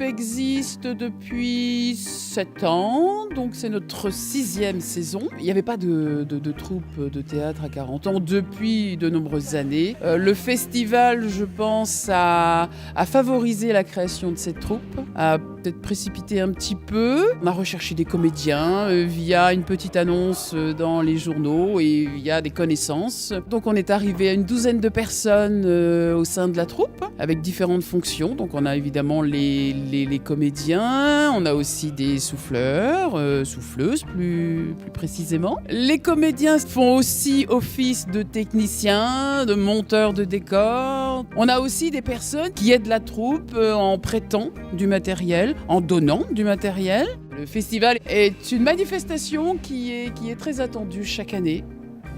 troupe existe depuis 7 ans, donc c'est notre 6e saison. Il n'y avait pas de troupe de théâtre à 40 ans depuis de nombreuses années. Le festival, je pense, a favorisé la création de cette troupe, a peut-être précipité un petit peu. On a recherché des comédiens via une petite annonce dans les journaux et via des connaissances. Donc on est arrivé à une douzaine de personnes au sein de la troupe, avec différentes fonctions. Donc on a évidemment les comédiens, on a aussi des souffleurs, souffleuses plus précisément. Les comédiens font aussi office de techniciens, de monteurs de décors. On a aussi des personnes qui aident la troupe en prêtant du matériel, en donnant du matériel. Le festival est une manifestation qui est très attendue chaque année.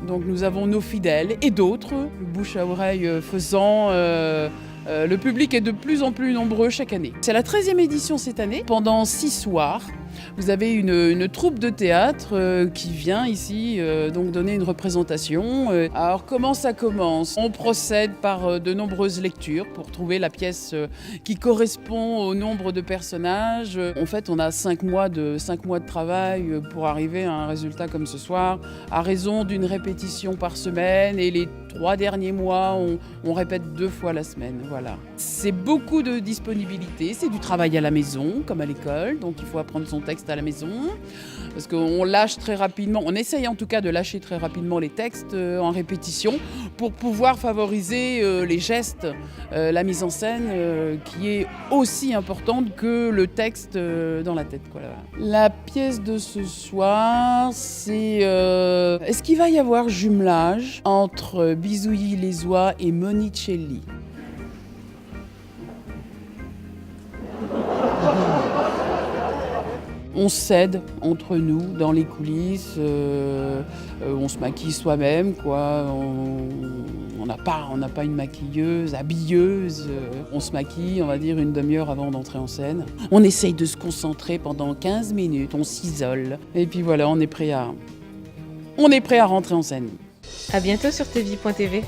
Donc nous avons nos fidèles et d'autres, bouche à oreille faisant. Le public est de plus en plus nombreux chaque année. C'est la 13e édition cette année. Pendant 6 soirs, vous avez une troupe de théâtre qui vient ici donc donner une représentation. Alors comment ça commence ? On procède par de nombreuses lectures pour trouver la pièce qui correspond au nombre de personnages. En fait, on a 5 mois de travail pour arriver à un résultat comme ce soir, à raison d'une répétition par semaine, et les 3 derniers mois, on répète 2 fois la semaine. Voilà. C'est beaucoup de disponibilité, c'est du travail à la maison, comme à l'école, donc il faut apprendre son texte à la maison, parce qu'on lâche très rapidement, on essaye en tout cas de lâcher très rapidement les textes en répétition, pour pouvoir favoriser les gestes, la mise en scène, qui est aussi importante que le texte dans la tête, quoi. La pièce de ce soir, c'est est-ce qu'il va y avoir jumelage entre Bisouilly-les-Oies et Monicelli ? On s'aide entre nous dans les coulisses, on se maquille soi-même, quoi. On n'a pas une maquilleuse, habilleuse. On se maquille, on va dire, une demi-heure avant d'entrer en scène. On essaye de se concentrer pendant 15 minutes, on s'isole. Et puis voilà, on est prêt à rentrer en scène. À bientôt sur tvie.tv.